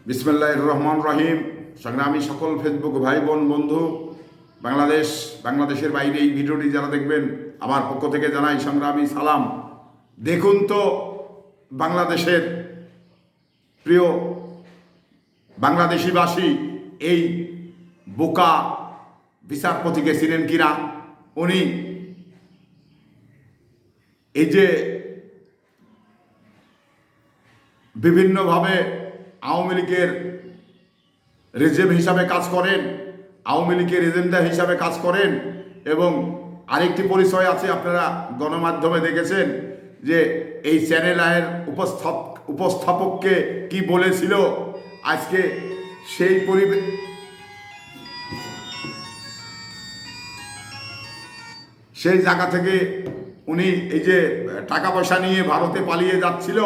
বিসমিল্লাহির রহমান রহিম। সংগ্রামী সকল ফেসবুক ভাই বোন বন্ধু, বাংলাদেশের বাইরে এই ভিডিওটি যারা দেখবেন, আমার পক্ষ থেকে জানাই সংগ্রামী সালাম। দেখুন তো বাংলাদেশের প্রিয় বাংলাদেশিবাসী এই বোকা বিচারপতিকে ছিলেন কিনা। উনি এই যে বিভিন্নভাবে আওয়ামী লীগের রিজেম হিসাবে কাজ করেন, আওয়ামী লীগের এজেন্ডা হিসাবে কাজ করেন। এবং আরেকটি পরিচয় আছে, আপনারা গণমাধ্যমে দেখেছেন যে এই চ্যানেল আয়ের উপস্থাপককে কি বলেছিল। আজকে সেই সেই জায়গা থেকে উনি এই যে টাকা পয়সা নিয়ে ভারতে পালিয়ে যাচ্ছিল,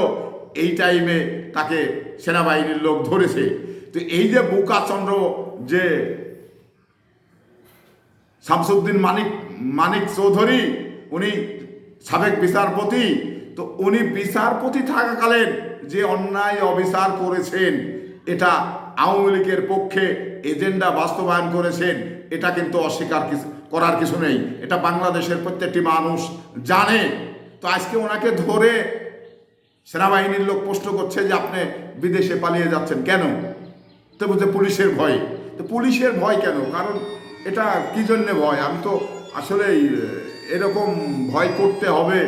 এই টাইমে তাকে সেনাবাহিনীর লোক ধরেছে। তো এই যে বোকাচন্দ্র যে শামসুদ্দিন মানিক চৌধুরী, উনি সাবেক বিচারপতি, তো উনি বিচারপতি থাকাকালীন যে অন্যায় অবিচার করেছেন, এটা আওয়ামী লীগের পক্ষে এজেন্ডা বাস্তবায়ন করেছেন, এটা কিন্তু অস্বীকার করার কিছু নেই। এটা বাংলাদেশের প্রত্যেকটি মানুষ জানে। তো আজকে ওনাকে ধরে সেনাবাহিনীর লোক প্রশ্ন করছে যে আপনি বিদেশে পালিয়ে যাচ্ছেন কেন? তো বলছে পুলিশের ভয়। তো পুলিশের ভয় কেন? কারণ এটা কি জন্যে ভয়? আমি তো আসলে এরকম ভয় করতে হবে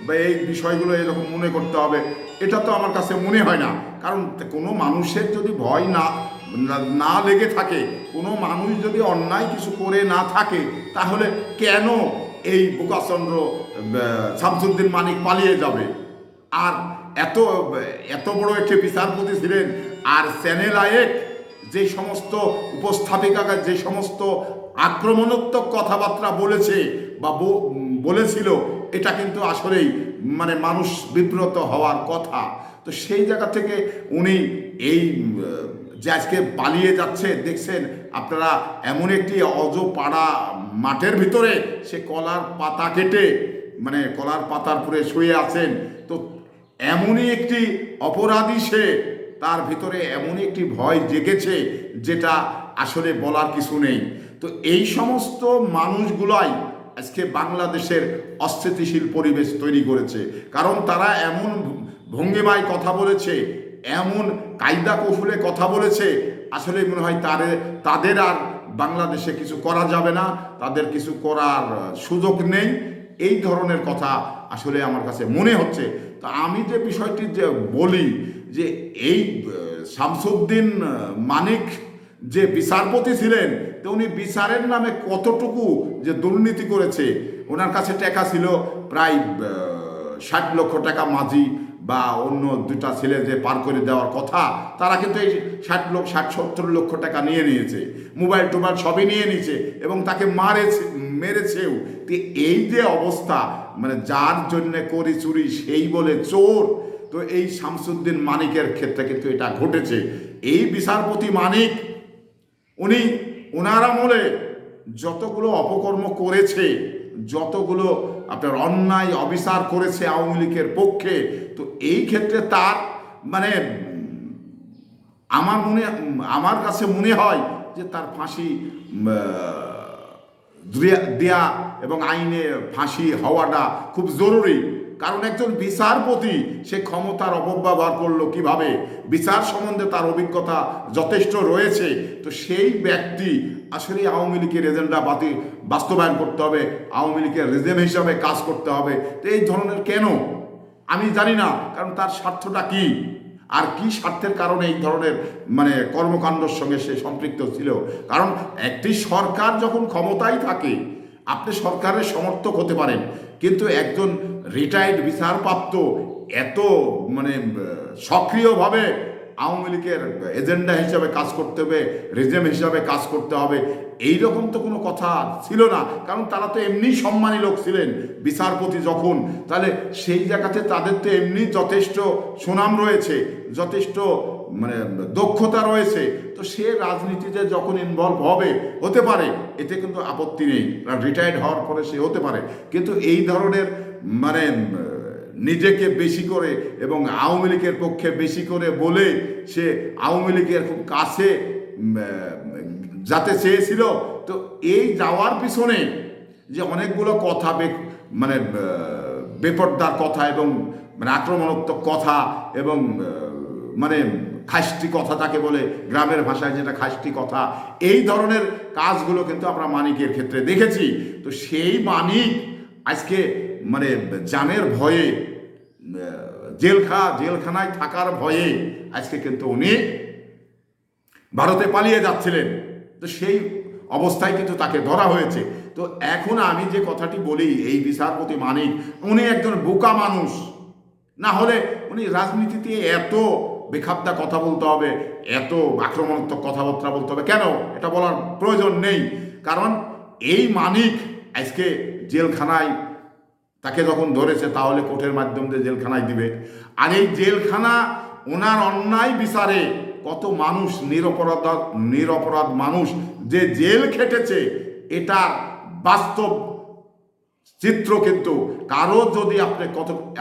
বা এই বিষয়গুলো এরকম মনে করতে হবে, এটা তো আমার কাছে মনে হয় না। কারণ কোনো মানুষের যদি ভয় না লেগে থাকে, কোনো মানুষ যদি অন্যায় কিছু করে না থাকে, তাহলে কেন এই বোকাচন্দ্র শামসুদ্দিন মানিক পালিয়ে যাবে? আর এত বড় একটি বিচারপতি ছিলেন, আর চ্যানেল আয়েক যে সমস্ত উপস্থাপিকাকে যে সমস্ত আক্রমণাত্মক কথাবার্তা বলেছে বা বলেছিল, এটা কিন্তু আসলেই মানে মানুষ বিব্রত হওয়ার কথা। তো সেই জায়গা থেকে উনি এই যে আজকে পালিয়ে যাচ্ছে, দেখছেন আপনারা এমন একটি অজপাড়া মাঠের ভিতরে সে কলার পাতা কেটে, মানে কলার পাতার উপরে শুয়ে আছেন। তো এমনই একটি অপরাধী সে, তার ভিতরে এমনই একটি ভয় জেগেছে যেটা আসলে বলার কিছু নেই। তো এই সমস্ত মানুষগুলাই আজকে বাংলাদেশের অস্থিতিশীল পরিবেশ তৈরি করেছে। কারণ তারা এমন ভঙ্গিমায় কথা বলেছে, এমন কায়দা কৌশলে কথা বলেছে, আসলে মনে হয় তাদের আর বাংলাদেশে কিছু করা যাবে না, তাদের কিছু করার সুযোগ নেই। এই ধরনের কথা আসলে আমার কাছে মনে হচ্ছে। তো আমি যে বিষয়টি যে বলি যে এই শামসুদ্দিন মানিক যে বিচারপতি ছিলেন, তো উনি বিচারের নামে কতটুকু যে দুর্নীতি করেছে। ওনার কাছে টাকা ছিল প্রায় 60 লক্ষ টাকা। মাঝি বা অন্য দুটা ছেলে যে পার করে দেওয়ার কথা, তারা কিন্তু এই 60-70 লক্ষ টাকা নিয়ে নিয়েছে, মোবাইল টোবাইল সবই নিয়ে নিয়েছে এবং তাকে মেরেছেও। তো এই যে অবস্থা, মানে যার জন্য করি চুরি সেই বলে চোর, তো এই শামসুদ্দিন মানিকের ক্ষেত্রে কিন্তু এটা ঘটেছে। এই বিচারপতি মানিক ওনার আমলে যতগুলো অপকর্ম করেছে, যতগুলো আপনার অন্যায় অবিচার করেছে আওয়ামী লীগের পক্ষে, তো এই ক্ষেত্রে তার মানে আমার কাছে মনে হয় যে তার ফাঁসি দেয়া এবং আইনে ফাঁসি হওয়াটা খুব জরুরি। কারণ একজন বিচারপতি সে ক্ষমতার অপব্যবহার করলো কিভাবে, বিচার সম্বন্ধে তার অভিজ্ঞতা যথেষ্ট রয়েছে। তো সেই ব্যক্তি আসলে আওয়ামী লীগের এজেন্ডা বাস্তবায়ন করতে হবে, আওয়ামী লীগের রিজেম হিসাবে কাজ করতে হবে। তো এই ধরনের কেন আমি জানি না, কারণ তার স্বার্থটা কি আর কি স্বার্থের কারণে এই ধরনের মানে কর্মকাণ্ডের সঙ্গে সে সম্পৃক্ত ছিল। কারণ একটি সরকার যখন ক্ষমতায় থাকে, আপনি সরকারের সমর্থক হতে পারেন, কিন্তু একজন রিটায়ার্ড বিচারপ্রাপ্ত এত মানে সক্রিয়ভাবে আওয়ামী লীগের এজেন্ডা হিসাবে কাজ করতে হবে, রিজেম হিসাবে কাজ করতে হবে, এইরকম তো কোনো কথা ছিল না। কারণ তারা তো এমনি সম্মানী লোক ছিলেন বিচারপতি যখন, তাহলে সেই জায়গাতে তাদের তো এমনি যথেষ্ট সুনাম রয়েছে, যথেষ্ট মানে দক্ষতা রয়েছে। তো সে রাজনীতিতে যখন ইনভলভ হতে পারে, এতে কিন্তু আপত্তি নেই, রিটায়ার্ড হওয়ার পরে সে হতে পারে। কিন্তু এই ধরনের মানে নিজেকে বেশি করে এবং আওয়ামী লীগের পক্ষে বেশি করে বলে সে আওয়ামী লীগের খুব কাছে যাতে চেয়েছিল। তো এই যাওয়ার পিছনে যে অনেকগুলো কথা মানে বেপরদার কথা এবং মানে আক্রমণাত্মক কথা এবং মানে খাষ্টি কথা তাকে বলে, গ্রামের ভাষায় যেটা খাষ্টি কথা, এই ধরনের কাজগুলো কিন্তু আমরা মানিকের ক্ষেত্রে দেখেছি। তো সেই মানিক আজকে মানে জানের ভয়ে জেলখানায় থাকার ভয়ে আজকে কিন্তু উনি ভারতে পালিয়ে যাচ্ছিলেন। তো সেই অবস্থায় কিন্তু তাকে ধরা হয়েছে। তো এখন আমি যে কথাটি বলি, এই বিচারপতি মানিক উনি একজন বোকা মানুষ, না হলে উনি রাজনীতিতে এত বেখাপ্তা কথা বলতে হবে, এত আক্রমণাত্মক কথাবার্তা বলতে হবে কেন? এটা বলার প্রয়োজন নেই। কারণ এই মানিক আজকে জেলখানায়, তাকে যখন ধরেছে তাহলে কোর্টের মাধ্যম দিয়ে জেলখানায় দিবে। আর এই জেলখানা ওনার অন্যায় বিচারে কত মানুষ, নিরপরাধ মানুষ যে জেল খেটেছে, এটার বাস্তব চিত্র কিন্তু কারো যদি আপনি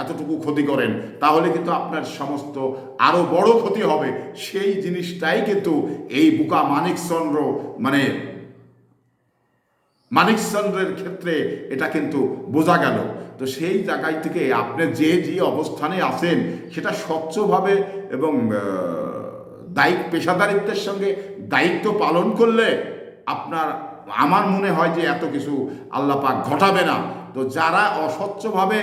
এতটুকু ক্ষতি করেন তাহলে কিন্তু আপনার সমস্ত আরো বড় ক্ষতি হবে। সেই জিনিসটাই কিন্তু এই বোকা মানিকচন্দ্রের ক্ষেত্রে এটা কিন্তু বোঝা গেল। তো সেই জায়গায় থেকে আপনি যে অবস্থানে আছেন সেটা স্বচ্ছভাবে এবং পেশাদারিত্বের সঙ্গে দায়িত্ব পালন করলে আমার মনে হয় যে এত কিছু আল্লাহ পাক ঘটাবে না। তো যারা অস্বচ্ছভাবে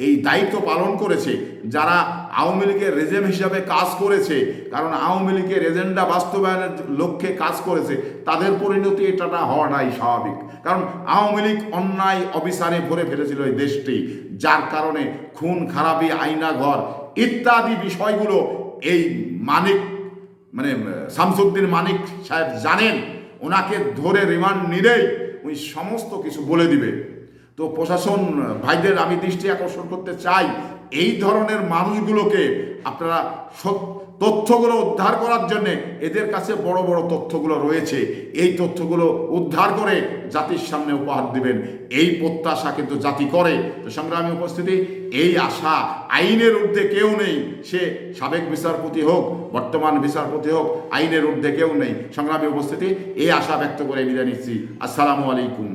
এই দায়িত্ব পালন করেছে, যারা আওয়ামী লীগের রেজেন্ট হিসাবে কাজ করেছে, কারণ আওয়ামী লীগের এজেন্ডা বাস্তবায়নের লক্ষ্যে কাজ করেছে, তাদের পরিণতি এটা হওয়াটাই স্বাভাবিক। কারণ আওয়ামী লীগ অন্যায় অবিচারে ভরে ফেলেছিল এই দেশটি, যার কারণে খুন খারাপি, আয়নাঘর ইত্যাদি বিষয়গুলো এই মানিক শামসুদ্দিন মানিক সাহেব জানেন। ওনাকে ধরে রিমান্ড নিলেই উনি সমস্ত কিছু বলে দিবে। তো প্রশাসন ভাইদের আমি দৃষ্টি আকর্ষণ করতে চাই, এই ধরনের মানুষগুলোকে আপনারা তথ্যগুলো উদ্ধার করার জন্য, এদের কাছে বড় বড় তথ্যগুলো রয়েছে, এই তথ্যগুলো উদ্ধার করে জাতির সামনে উপহার দিবেন, এই প্রত্যাশা কিন্তু জাতি করে। তো সংগ্রামী উপস্থিতি, এই আশা, আইনের ঊর্ধ্বে কেউ নেই, সে সাবেক বিচারপতি হোক, বর্তমান বিচারপতি হোক, আইনের ঊর্ধ্বে কেউ নেই। সংগ্রামী উপস্থিতি, এই আশা ব্যক্ত করে বিদায় নিচ্ছি। আসসালামু আলাইকুম।